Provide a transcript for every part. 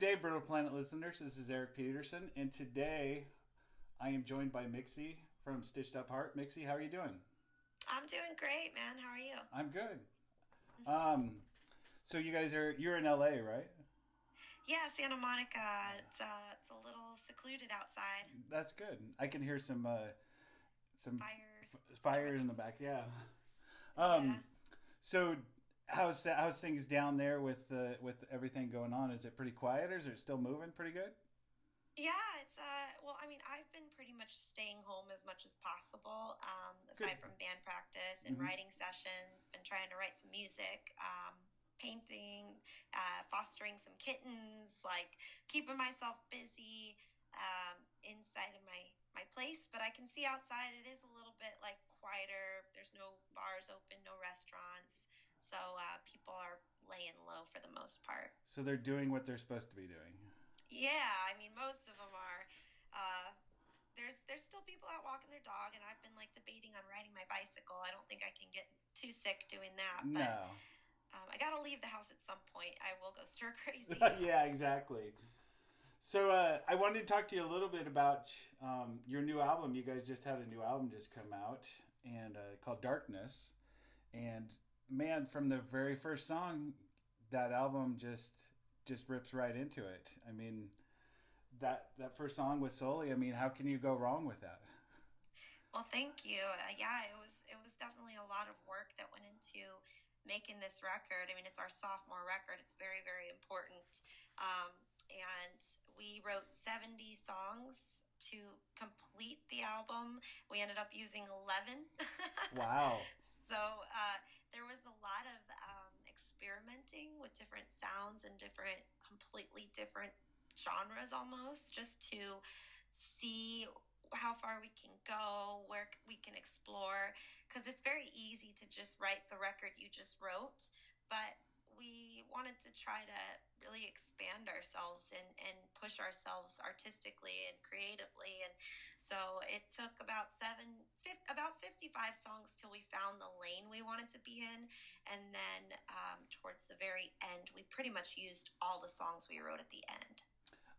day, Brittle Planet listeners. This is Eric Peterson, and today I am joined by Mixi from Stitched Up Heart. Mixi, how are you doing? I'm doing great, man. How are you? I'm good. Um, so you're in LA, right? Yeah, Santa Monica. It's a little secluded outside. That's good. I can hear some Fires, fires in the trucks. back. Yeah. Yeah. Um, so how's things down there with everything going on? Is it pretty quiet, or is it still moving pretty good? Yeah, it's well, I mean, I've been pretty much staying home as much as possible, aside Good. from band practice and Hmm. writing sessions, been trying to write some music, painting, fostering some kittens, like keeping myself busy inside of my place, but I can see outside it is a little bit like quieter. There's no bars open, no restaurants. So people are laying low for the most part. So they're doing what they're supposed to be doing. Yeah, I mean, most of them are. Uh, there's still people out walking their dog, and I've been like debating on riding my bicycle. I don't think I can get too sick doing that, but No. I got to leave the house at some point. I will go stir crazy. Yeah, exactly. So I wanted to talk to you a little bit about your new album. You guys just had a new album just come out and called Darkness. And man, from the very first song, that album just rips right into it. I mean, that first song with Soli. I mean, how can you go wrong with that? Well, thank you. Yeah, it was definitely a lot of work that went into making this record. I mean, it's our sophomore record. It's very, very important. Um, and we wrote 70 songs to complete the album. We ended up using 11. Wow. So there was a lot of experimenting with different sounds and different, completely different genres almost, just to see how far we can go, where we can explore, because it's very easy to just write the record you just wrote, but we wanted to try to really expand ourselves and push ourselves artistically and creatively. And so it took about 55 songs till we found the lane we wanted to be in. And then towards the very end, we pretty much used all the songs we wrote at the end.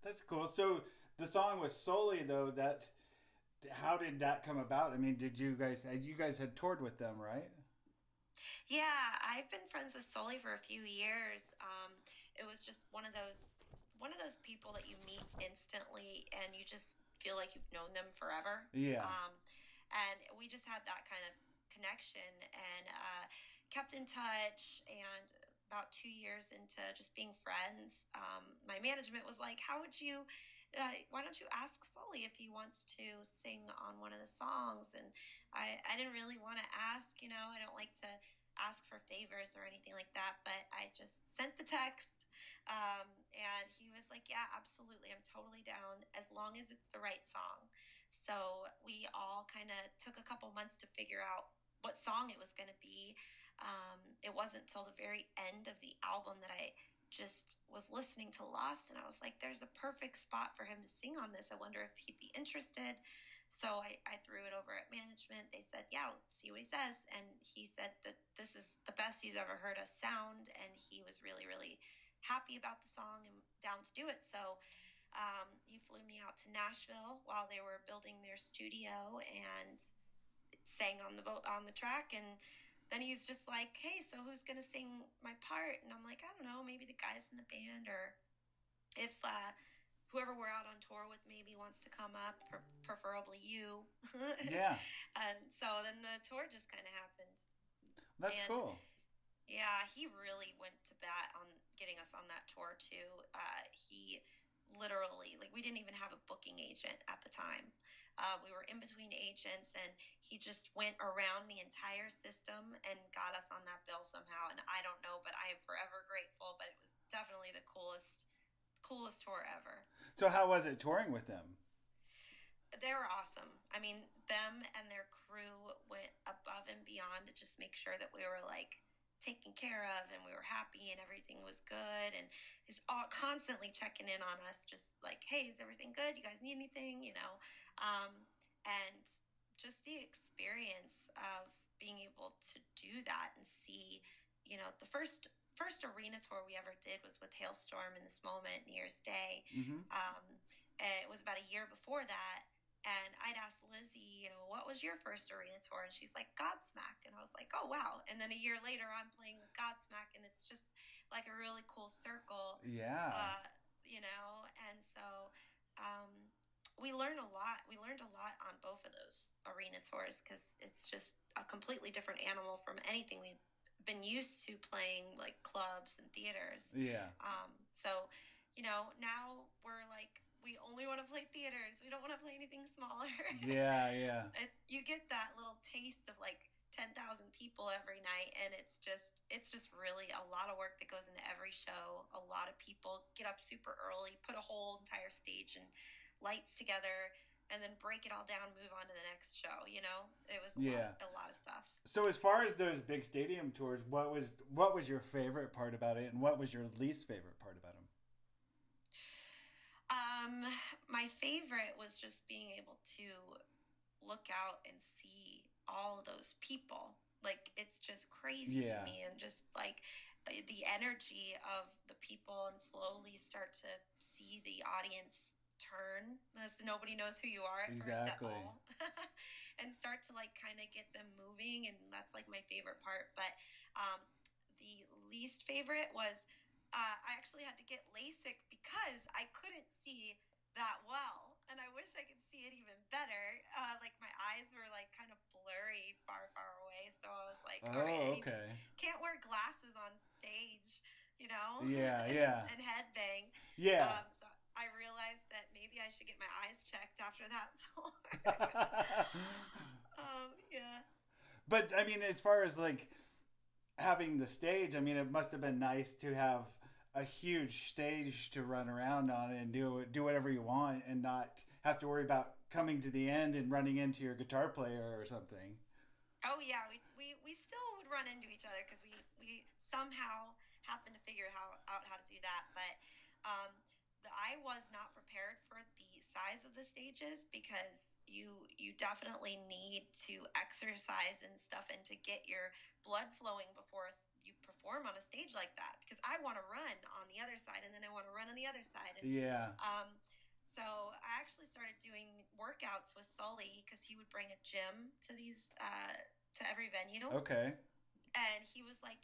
That's cool. So the song with Soli though, that how did that come about? I mean, did you guys had toured with them, right? Yeah, I've been friends with Sully for a few years. It was just one of those people that you meet instantly and you just feel like you've known them forever. Yeah. And we just had that kind of connection and kept in touch. And about 2 years into just being friends, my management was like, "How would you? Why don't you ask Sully if he wants to sing on one of the songs?" And I didn't really want to ask. I don't like to ask for favors or anything like that, but I just sent the text. And he was like, "Yeah, absolutely. I'm totally down as long as it's the right song." So we all kind of took a couple months to figure out what song it was going to be. It wasn't till the very end of the album that I just was listening to Lost, and I was like, "There's a perfect spot for him to sing on this. I wonder if he'd be interested." So I threw it over at management. They said, "Yeah, let's see what he says." And he said that this is the best he's ever heard us sound. And he was really, really happy about the song and down to do it. So he flew me out to Nashville while they were building their studio and sang on the track. And then he's just like, "Hey, so who's going to sing my part?" And I'm like, "I don't know, maybe the guys in the band, or if whoever we're out on tour with maybe wants to come up, preferably you." Yeah. And so then the tour just kind of happened. That's And cool. yeah, he really went to bat on getting us on that tour too. He literally, like, we didn't even have a booking agent at the time. We were in between agents, and he just went around the entire system and got us on that bill somehow. And I don't know, but I am forever grateful. But it was definitely the coolest tour ever. So how was it touring with them? They were awesome. I mean, them and their crew went above and beyond to just make sure that we were like taken care of and we were happy and everything was good. And is all constantly checking in on us, just like, "Hey, is everything good? You guys need anything?" And just the experience of being able to do that and see, the first first arena tour we ever did was with Hailstorm in This Moment, New Year's Day. Mm-hmm. It was about a year before that. And I'd asked Lizzie, what was your first arena tour? And she's like, Godsmack. And I was like, oh, wow. And then a year later, I'm playing with Godsmack. And it's just like a really cool circle. Yeah. And so we learned a lot. We learned a lot on both of those arena tours because it's just a completely different animal from anything we've been used to playing, like clubs and theaters. Yeah. Now we're like, we only want to play theaters. We don't want to play anything smaller. Yeah, yeah. You get that little taste of like 10,000 people every night, and it's just really a lot of work that goes into every show. A lot of people get up super early, put a whole entire stage and lights together, and then break it all down, move on to the next show. It was a lot of stuff. So as far as those big stadium tours, what was your favorite part about it, and what was your least favorite part about them? My favorite was just being able to look out and see all of those people. Like, it's just crazy to me, and just like the energy of the people, and slowly start to see the audience turn as nobody knows who you are at first at all. And start to like kind of get them moving, and that's like my favorite part. But the least favorite was I actually had to get LASIK because I couldn't see that well, and I wish I could see it even better. Like, my eyes were like kind of blurry, far away. So I was like, all right, can't wear glasses on stage, Yeah. and headbang. Yeah. So I realized that maybe I should get my eyes checked after that tour. Yeah. But I mean, as far as like having the stage, I mean, it must have been nice to have a huge stage to run around on and do whatever you want, and not have to worry about coming to the end and running into your guitar player or something. Oh yeah, we still would run into each other because we somehow happened to figure out how to do that. But I was not prepared for the size of the stages, because you definitely need to exercise and stuff, and to get your blood flowing before you perform on a stage like that, because I want to run on the other side, and then I want to run on the other side. And, so I actually started doing workouts with Sully, because he would bring a gym to these to every venue. Okay. And he was like,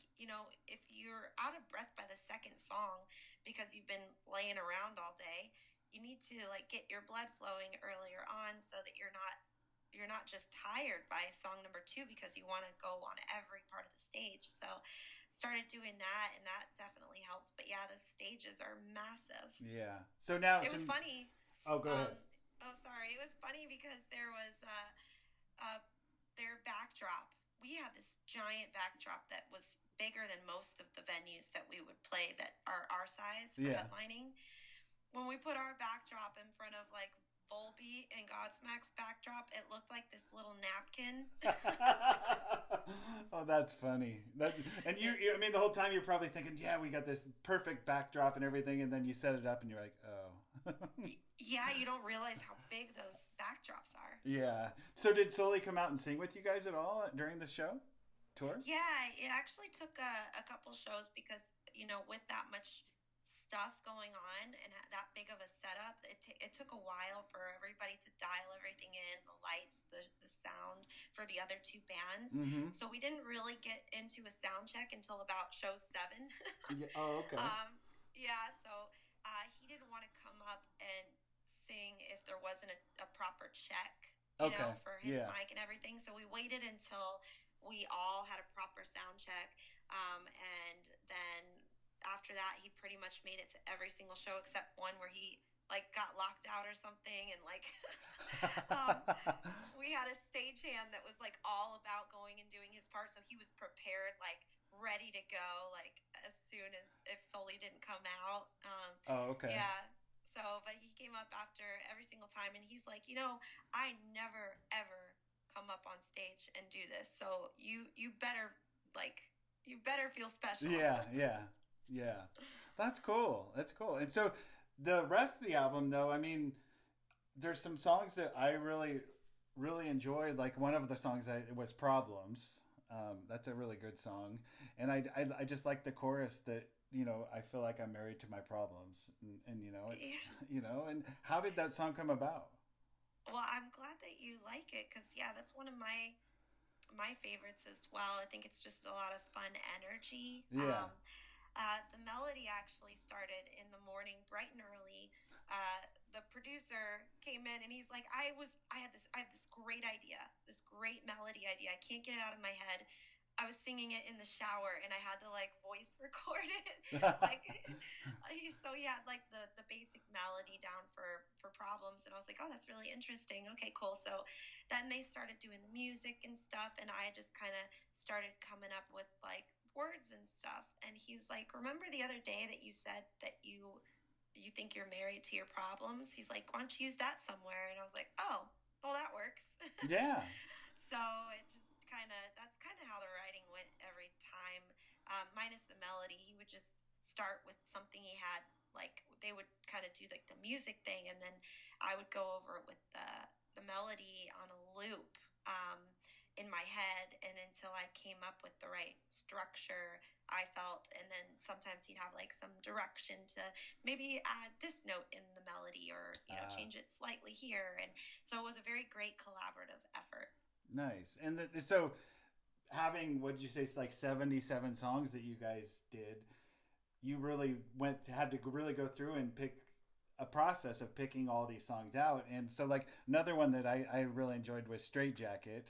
if you're out of breath by the second song because you've been laying around all day, you need to like get your blood flowing earlier on, so that you're not just tired by song number 2, because you want to go on every part of the stage. So started doing that, and that definitely helped. But yeah, the stages are massive. Yeah. So now it was funny. Oh, go ahead. Oh, sorry. It was funny because there was their backdrop. We had this giant backdrop that was bigger than most of the venues that we would play that are our size for headlining. When we put our backdrop in front of like Volbeat and Godsmack's backdrop, it looked like this little napkin. Oh, that's funny. And you, I mean, the whole time you're probably thinking, yeah, we got this perfect backdrop and everything, and then you set it up and you're like, oh. Yeah, you don't realize how big those backdrops are. Yeah. So did Sully come out and sing with you guys at all during the show tour? Yeah, it actually took a couple shows, because with that much stuff going on and that big of a setup, it took a while for everybody to dial everything in, the lights, the sound for the other 2 bands. Mm-hmm. So we didn't really get into a sound check until about show 7. Oh, okay. Yeah, so he didn't want to come up and sing if there wasn't a proper check, for his mic and everything. So we waited until we all had a proper sound check, and then after that, he pretty much made it to every single show except one where he like got locked out or something, and like we had a stagehand that was like all about going and doing his part, so he was prepared, like ready to go, like as soon as if Sully didn't come out. Oh, okay. Yeah. So, but he came up after every single time, and he's like, I never ever come up on stage and do this, so you better feel special. Yeah. That's cool. And so the rest of the album, though, I mean, there's some songs that I really, really enjoyed. Like one of the songs was Problems. That's a really good song, and I just like the chorus that I feel like I'm married to my problems, and it's Yeah. and how did that song come about? Well, I'm glad that you like it because yeah, that's one of my favorites as well. I think it's just a lot of fun energy. Yeah. The melody actually started in the morning, bright and early. The producer came in and he's like, I have this great idea, this great melody idea. I can't get it out of my head. I was singing it in the shower and I had to like voice record it. like so he had like the basic melody down for problems and I was like, oh, that's really interesting. Okay, cool. So then they started doing the music and stuff and I just kind of started coming up with like words and stuff. And he was like, remember the other day that you said that you think you're married to your problems? He's like, why don't you use that somewhere? And I was like, oh, well, that works. Yeah. So it just kind of that's kind of how the writing went every time. Minus the melody, he would just start with something he had. Like they would kind of do like the music thing, and then I would go over it with the melody on a loop in my head, and until I came up with the right structure, I felt. And then sometimes he'd have like some direction to maybe add this note in the melody, or uh, change it slightly here. And so it was a very great collaborative effort. nice. And so having, what did you say, it's like 77 songs that you guys did, you really had to really go through and pick a process of picking all these songs out. And so, like, another one that I really enjoyed was Straight Jacket.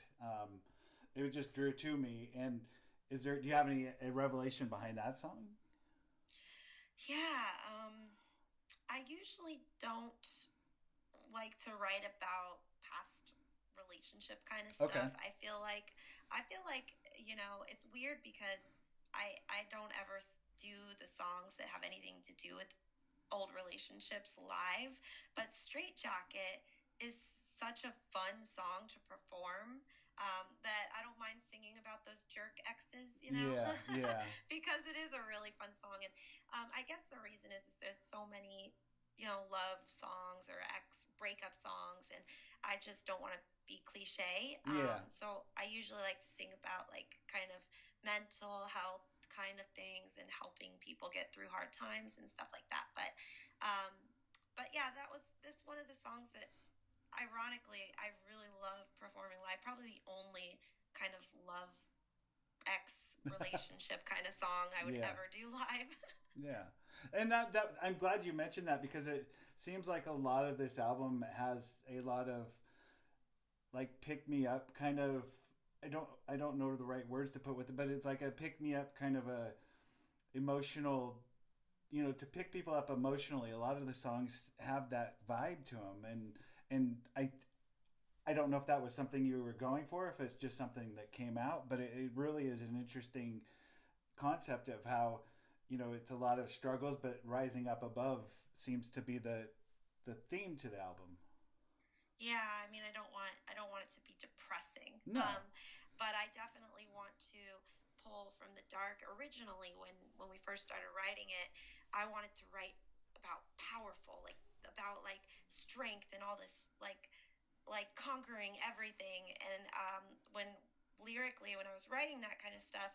It just drew to me. And do you have any a revelation behind that song? Yeah, I usually don't like to write about past relationship kind of Okay. stuff. I feel like it's weird because I don't ever do the songs that have anything to do with old relationships live, but Straight Jacket is such a fun song to perform, that I don't mind singing about those jerk exes, Yeah, yeah, because it is a really fun song. And I guess the reason is there's so many, love songs or ex breakup songs, and I just don't want to be cliche. yeah, So I usually like to sing about like kind of mental health kind of things and helping people get through hard times and stuff like that. Um, but yeah, that was this one of the songs that, ironically, I really love performing live. Probably the only kind of love ex relationship kind of song I would yeah, ever do live. yeah. And that I'm glad you mentioned that because it seems like a lot of this album has a lot of like pick me up kind of. I don't know the right words to put with it, but it's like a pick me up kind of a emotional, to pick people up emotionally. A lot of the songs have that vibe to them, and I don't know if that was something you were going for, if it's just something that came out, but it really is an interesting concept of how it's a lot of struggles, but rising up above seems to be the theme to the album. Yeah, I mean, I don't want it to be depressing. No. But I definitely want to pull from the dark. Originally, when we first started writing it, I wanted to write about powerful, like about like strength and all this like conquering everything. And when lyrically, when I was writing that kind of stuff,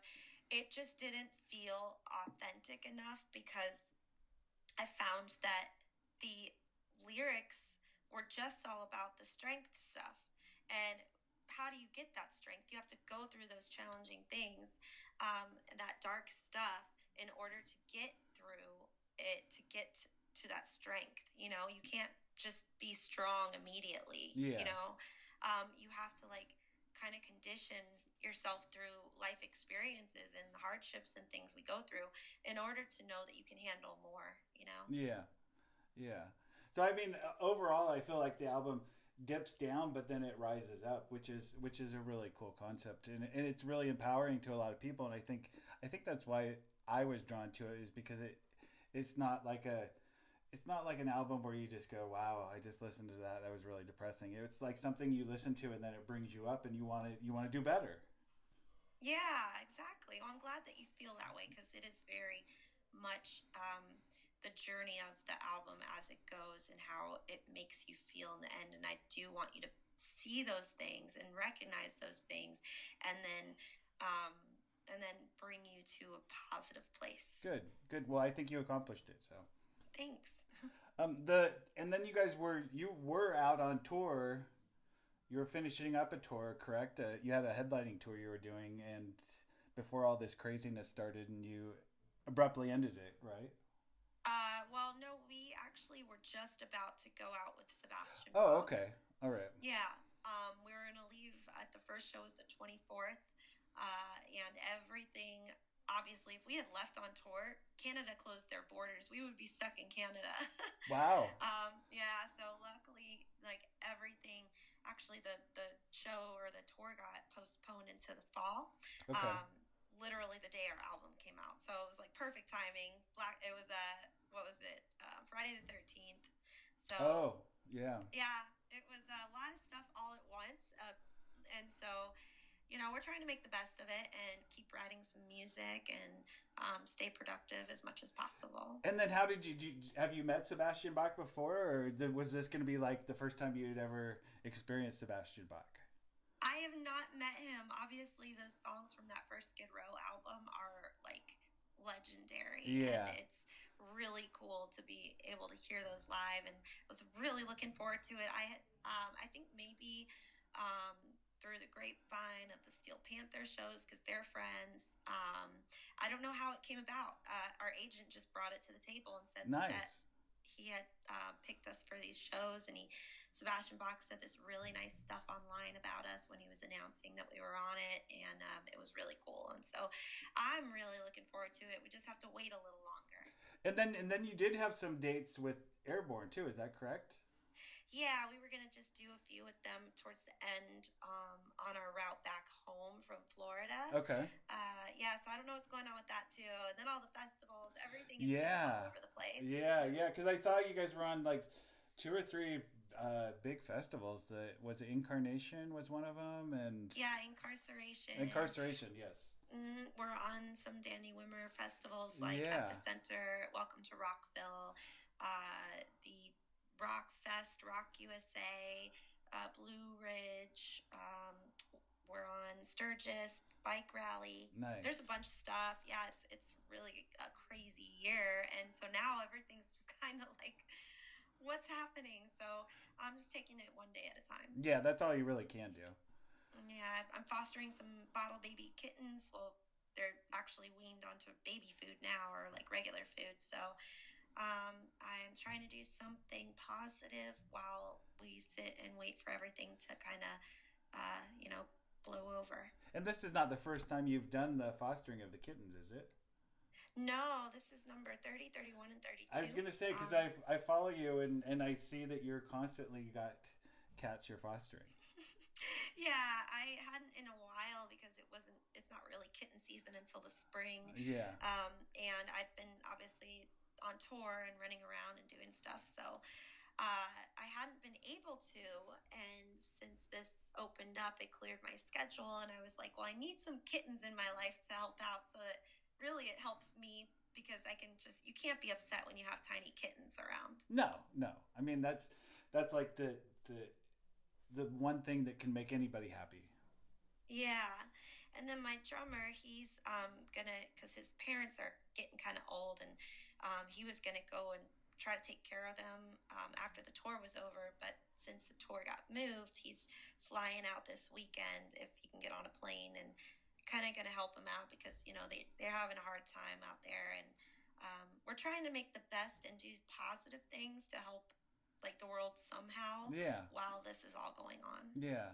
it just didn't feel authentic enough because I found that the lyrics were just all about the strength stuff. And how do you get that strength? You have to go through those challenging things, that dark stuff, in order to get through it, to get to that strength. You can't just be strong immediately. Yeah. You have to like kind of condition yourself through life experiences and the hardships and things we go through in order to know that you can handle more. Yeah. Yeah. So I mean, overall, I feel like the album dips down, but then it rises up, which is a really cool concept, and it's really empowering to a lot of people. And I think that's why I was drawn to it, is because it's not like a it's not like an album where you just go, wow, I just listened to that, that was really depressing. It's like something you listen to and then it brings you up and you want to do better. Yeah, exactly. Well, I'm glad that you feel that way because it is very much the journey of the album as it goes and how it makes you feel in the end. And I do want you to see those things and recognize those things, and then um, and then bring you to a positive place. Good, good. Well, I think you accomplished it. So, Thanks. and then you were out on tour. You were finishing up a tour, correct? You had a headlining tour you were doing, and before all this craziness started, and you abruptly ended it, right? Well, no, we actually were just about to go out with Sebastian Oh, Bach. okay, all right, Yeah, we were gonna leave at the first show was the 24th, and everything. Obviously, if we had left on tour, Canada closed their borders. We would be stuck in Canada. wow, Yeah. So luckily, like everything, actually, the show or the tour got postponed into the fall. okay. Um, Literally the day our album came out, so it was like perfect timing. It was what was it? Friday the 13th. So Oh, yeah. yeah, it was a lot of stuff all at once. And so, we're trying to make the best of it and keep writing some music and stay productive as much as possible. And then, how have you met Sebastian Bach before, or was this going to be like the first time you'd ever experienced Sebastian Bach? I have not met him. Obviously, the songs from that first Skid Row album are like legendary, and Yeah, it's really cool to be able to hear those live. And was really looking forward to it. I think maybe um, through the grapevine of the Steel Panther shows because they're friends. I don't know how it came about. Our agent just brought it to the table and said that nice. he had picked us for these shows, and Sebastian Bach said this really nice stuff online about us when he was announcing that we were on it, and it was really cool. And so I'm really looking forward to it. We just have to wait a little longer. And then you did have some dates with Airborne too. Is that correct? Yeah, we were gonna just do a few with them towards the end on our route back home from Florida. Okay. Yeah, so I don't know what's going on with that too. And then all the festivals, everything is just all Yeah. over the place. Yeah, yeah. Because I saw you guys were on like two or three big festivals. Was it Incarnation was one of them, and Yeah, Incarceration. Incarceration. Yes. We're on some Danny Wimmer festivals like Yeah. Epicenter, Welcome to Rockville, the Rock Fest, Rock USA, Blue Ridge. We're on Sturgis, Bike Rally. There's a Nice. bunch of stuff. Yeah, it's really a crazy year, and so now everything's just kind of like, what's happening? So I'm just taking it one day at a time. Yeah, that's all you really can do. Yeah, I'm fostering some bottle baby kittens. Well, they're actually weaned onto baby food now or like regular food. So I'm trying to do something positive while we sit and wait for everything to kind of, blow over. And this is not the first time you've done the fostering of the kittens, is it? No, this is number 30, 31, and I 32. was gonna say because I follow you and I see that you're constantly got cats you're fostering. Yeah, I hadn't in a while because it's not really kitten season until the spring. Yeah. And I've been obviously on tour and running around and doing stuff. So I hadn't been able to. And since this opened up, it cleared my schedule. And I was like, well, I need some kittens in my life to help out so that really it helps me because you can't be upset when you have tiny kittens around. No, no. I mean that's like the one thing that can make anybody happy. Yeah. And then my drummer, he's gonna, because his parents are getting kind of old, and he was gonna go and try to take care of them after the tour was over. But since the tour got moved, he's flying out this weekend if he can get on a plane and kind of gonna help them out because they're having a hard time out there, and we're trying to make the best and do positive things to help like the world somehow Yeah. while this is all going on. Yeah.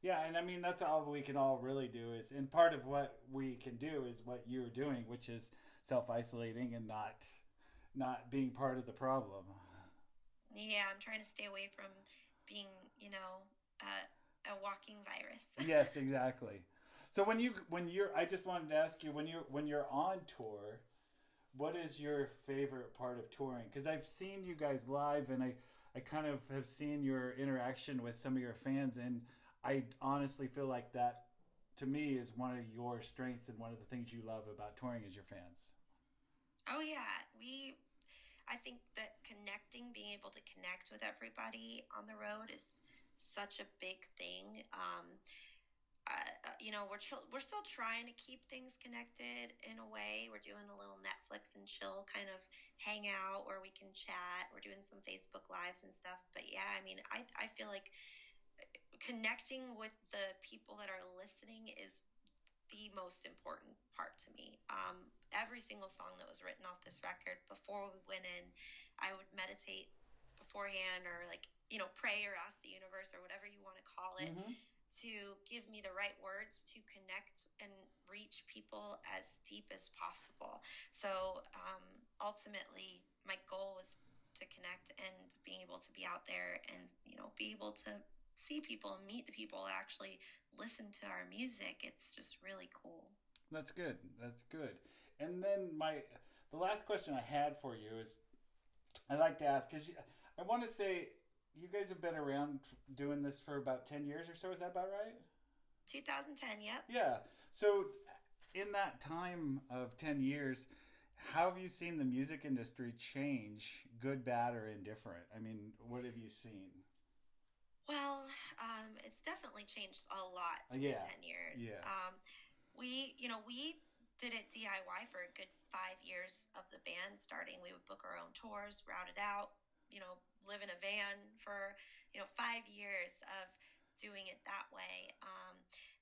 Yeah, and I mean that's all we can all really do is and part of what we can do is what you're doing, which is self-isolating and not being part of the problem. Yeah, I'm trying to stay away from being, a walking virus. Yes, exactly. So when you're I just wanted to ask you when you're on tour, what is your favorite part of touring? Because I've seen you guys live, and I kind of have seen your interaction with some of your fans, and I honestly feel like that to me is one of your strengths and one of the things you love about touring is your fans. Oh yeah, I think that being able to connect with everybody on the road is such a big thing. we're still trying to keep things connected in a way. We're doing a little Netflix and chill kind of hangout where we can chat. We're doing some Facebook lives and stuff. But yeah, I mean, I feel like connecting with the people that are listening is the most important part to me. Every single song that was written off this record, before we went in, I would meditate beforehand, or like, pray or ask the universe or whatever you want to call it Mm-hmm. to give me the right words to connect and reach people as deep as possible. So ultimately, my goal was to connect and being able to be out there and, be able to see people and meet the people that actually listen to our music. It's just really cool. That's good. That's good. And then the last question I had for you is, I like to ask because I want to say you guys have been around doing this for about 10 years or so. Is that about right? 2010, yep. Yeah. So in that time of 10 years, how have you seen the music industry change, good, bad, or indifferent? I mean, what have you seen? Well, it's definitely changed a lot in Yeah. 10 years. Yeah. We did it DIY for a good 5 years of the band starting. We would book our own tours, route it out, live in a van for, 5 years of doing it that way.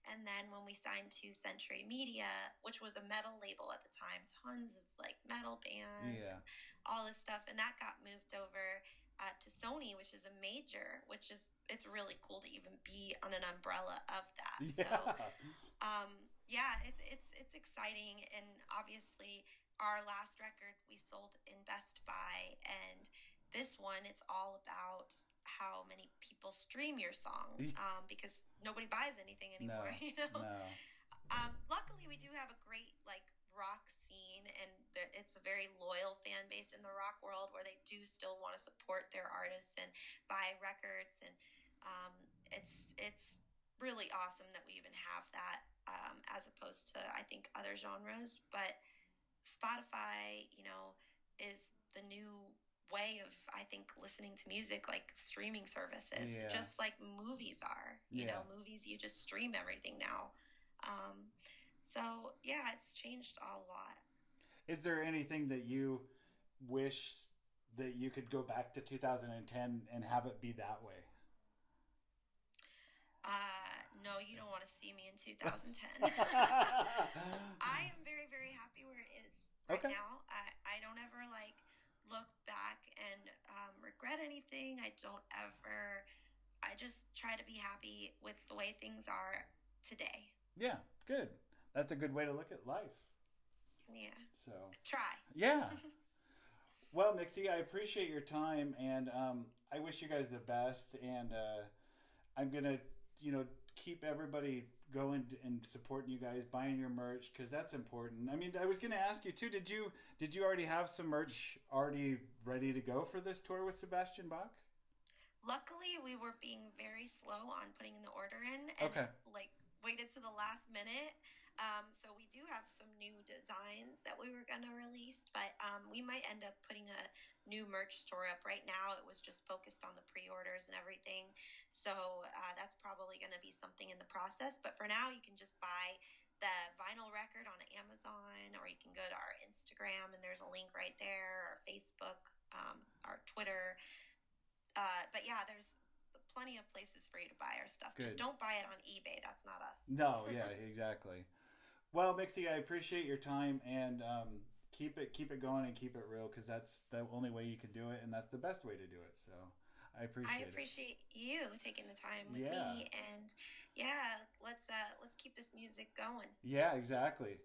And then when we signed to Century Media, which was a metal label at the time, tons of like metal bands Yeah. and all this stuff, and that got moved over to Sony, which is a major, it's really cool to even be on an umbrella of that. So Yeah. yeah, it's exciting, and obviously our last record we sold in Best Buy, and this one it's all about how many people stream your song, because nobody buys anything anymore. No. No. Luckily, we do have a great like rock scene, and it's a very loyal fan base in the rock world where they do still want to support their artists and buy records, and um, it's really awesome that we even have that, as opposed to I think other genres. But Spotify, is the new way of I think listening to music, like streaming services, Yeah. just like movies are. Yeah. Movies, you just stream everything now. Um, so yeah, it's changed a lot. Is there anything that you wish that you could go back to 2010 and have it be that way? No, you don't want to see me in 2010. I am very, very happy where it is right Okay. now. I don't ever like look back and regret anything. I don't ever. I just try to be happy with the way things are today. Yeah. Good. That's a good way to look at life. Yeah. So, Try. yeah. Well, Mixie, I appreciate your time, and I wish you guys the best. And I'm gonna, keep everybody going and supporting you guys, buying your merch because that's important. I mean, I was gonna ask you too. Did you already have some merch already ready to go for this tour with Sebastian Bach? Luckily, we were being very slow on putting the order in, and Okay. like waited to the last minute. So we do have some new designs that we were gonna release, but we might end up putting a new merch store up. Right now, it was just focused on the pre-orders and everything. So that's probably gonna be something in the process. But for now, you can just buy the vinyl record on Amazon, or you can go to our Instagram and there's a link right there, our Facebook, our Twitter. But yeah, there's plenty of places for you to buy our stuff. Just Good. don't buy it on eBay. That's not us. No. Yeah. Exactly. Well, Mixie, I appreciate your time and keep it going and keep it real because that's the only way you can do it and that's the best way to do it. So I I appreciate it. appreciate you taking the time with Yeah. me, and yeah, let's keep this music going. Yeah. Exactly.